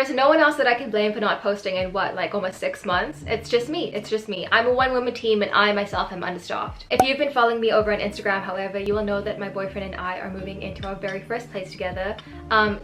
There's no one else that I can blame for not posting in what, like almost 6 months. It's just me. It's just me. I'm a one-woman team and I myself am understaffed. If you've been following me over on Instagram, however, you will know that my boyfriend and I are moving into our very first place together.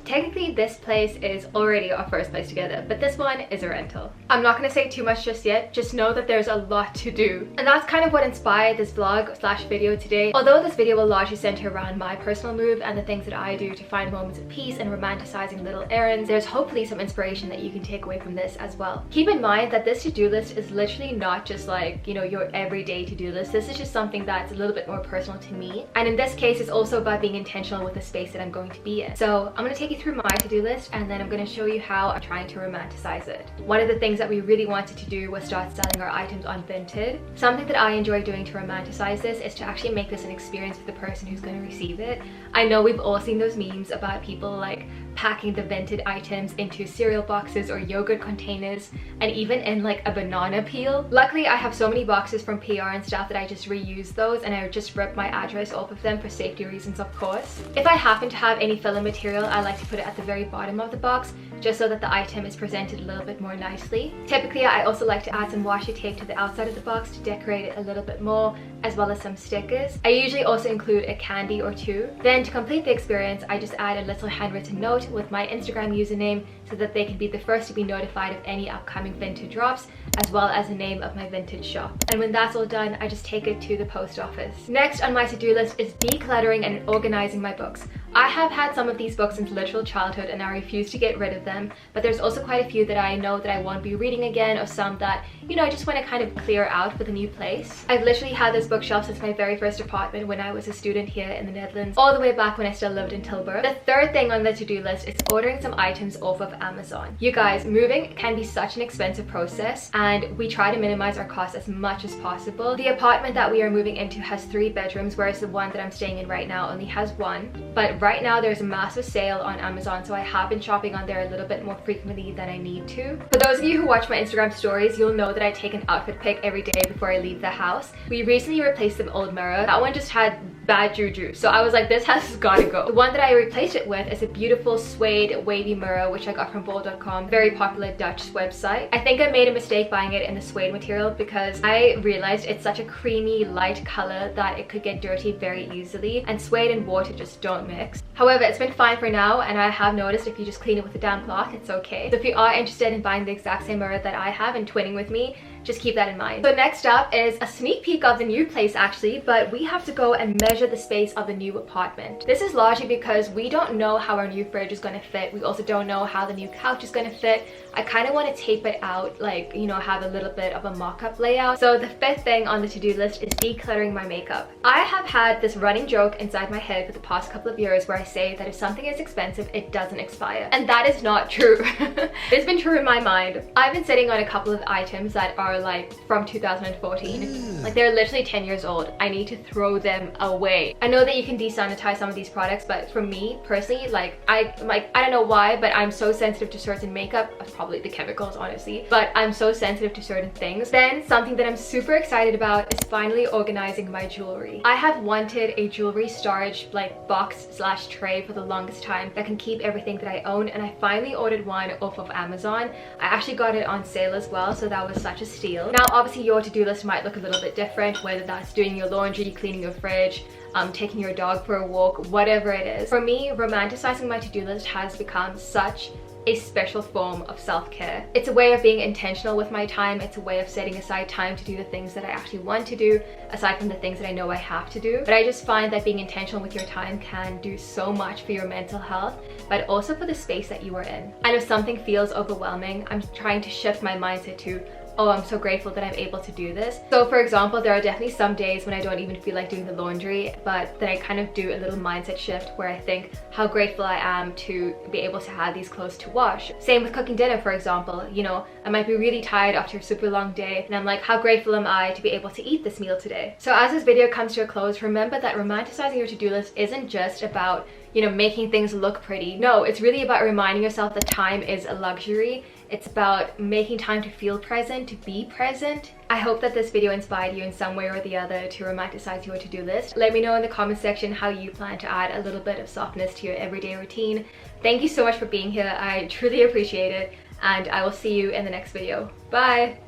Technically this place is already our first place together, but this one is a rental. I'm not going to say too much just yet. Just know that there's a lot to do. And that's kind of what inspired this vlog slash video today. Although this video will largely center around my personal move and the things that I do to find moments of peace and romanticizing little errands, there's hopefully some inspiration that you can take away from this as well. Keep in mind that this to-do list is literally not just like, you know, your everyday to-do list. This is just something that's a little bit more personal to me. And in this case, it's also about being intentional with the space that I'm going to be in. So I'm going to take you through my to-do list and then I'm going to show you how I'm trying to romanticize it. One of the things that we really wanted to do was start selling our items on Vinted. Something that I enjoy doing to romanticize this is to actually make this an experience for the person who's going to receive it. I know we've all seen those memes about people like packing the Vinted items into cereal boxes or yogurt containers and even in like a banana peel. Luckily I have so many boxes from PR and stuff that I just reuse those and I just rip my address off of them for safety reasons, of course. If I happen to have any filler material, I like to put it at the very bottom of the box just so that the item is presented a little bit more nicely. Typically I also like to add some washi tape to the outside of the box to decorate it a little bit more, as well as some stickers. I usually also include a candy or two. Then to complete the experience, I just add a little handwritten note with my Instagram username so that they can be the first to be notified of any upcoming Vinted drops, as well as the name of my Vinted shop. And when that's all done, I just take it to the post office. Next on my to-do list is decluttering and organizing my books. I have had some of these books since literal childhood and I refuse to get rid of them, but there's also quite a few that I know that I won't be reading again, or some that, you know, I just want to kind of clear out for the new place. I've literally had this bookshelf since my very first apartment when I was a student here in the Netherlands, all the way back when I still lived in Tilburg. The third thing on the to-do list is ordering some items off of Amazon. You guys, moving can be such an expensive process and we try to minimize our costs as much as possible. The apartment that we are moving into has 3 bedrooms, whereas the one that I'm staying in right now only has 1. But right now there's a massive sale on Amazon, so I have been shopping on there a little bit more frequently than I need to. For those of you who watch my Instagram stories, you'll know that I take an outfit pic every day before I leave the house. We recently replaced the old mirror. That one just had bad juju, so I was like, this has gotta go. The one that I replaced it with is a beautiful suede wavy mirror which I got from bol.com, very popular Dutch website. I think I made a mistake buying it in the suede material because I realized it's such a creamy light color that it could get dirty very easily, and suede and water just don't mix. However, it's been fine for now, and I have noticed if you just clean it with a damp cloth, it's okay. So if you are interested in buying the exact same mirror that I have and twinning with me, just keep that in mind. So next up is a sneak peek of the new place actually, but we have to go and measure the space of the new apartment. This is largely because we don't know how our new fridge is going to fit. We also don't know how the new couch is going to fit. I kind of want to tape it out, like, you know, have a little bit of a mock-up layout. So the 5th thing on the to-do list is decluttering my makeup. I have had this running joke inside my head for the past couple of years where I say that if something is expensive, it doesn't expire. And that is not true. It's been true in my mind. I've been sitting on a couple of items that are like from 2014. Like they're literally 10 years old. I need to throw them away. I know that you can desanitize some of these products, but for me personally, I don't know why, but I'm so sensitive to certain makeup, probably the chemicals honestly, but I'm so sensitive to certain things. Then something that I'm super excited about is finally organizing my jewelry. I have wanted a jewelry storage like box slash tray for the longest time that can keep everything that I own, and I finally ordered one off of Amazon. I actually got it on sale as well, so that was such a steal. Now obviously your to-do list might look a little bit different, whether that's doing your laundry, cleaning your fridge, taking your dog for a walk, whatever it is. For me, romanticizing my to-do list has become such a special form of self-care. It's a way of being intentional with my time. It's a way of setting aside time to do the things that I actually want to do, aside from the things that I know I have to do. But I just find that being intentional with your time can do so much for your mental health, but also for the space that you are in. And if something feels overwhelming, I'm trying to shift my mindset to, oh, I'm so grateful that I'm able to do this. So for example, there are definitely some days when I don't even feel like doing the laundry, but then I kind of do a little mindset shift where I think how grateful I am to be able to have these clothes to wash. Same with cooking dinner, for example. You know, I might be really tired after a super long day and I'm like, how grateful am I to be able to eat this meal today? So as this video comes to a close, remember that romanticizing your to-do list isn't just about, you know, making things look pretty. No, it's really about reminding yourself that time is a luxury. It's about making time to feel present, to be present. I hope that this video inspired you in some way or the other to romanticize your to-do list. Let me know in the comment section how you plan to add a little bit of softness to your everyday routine. Thank you so much for being here. I truly appreciate it, and I will see you in the next video. Bye!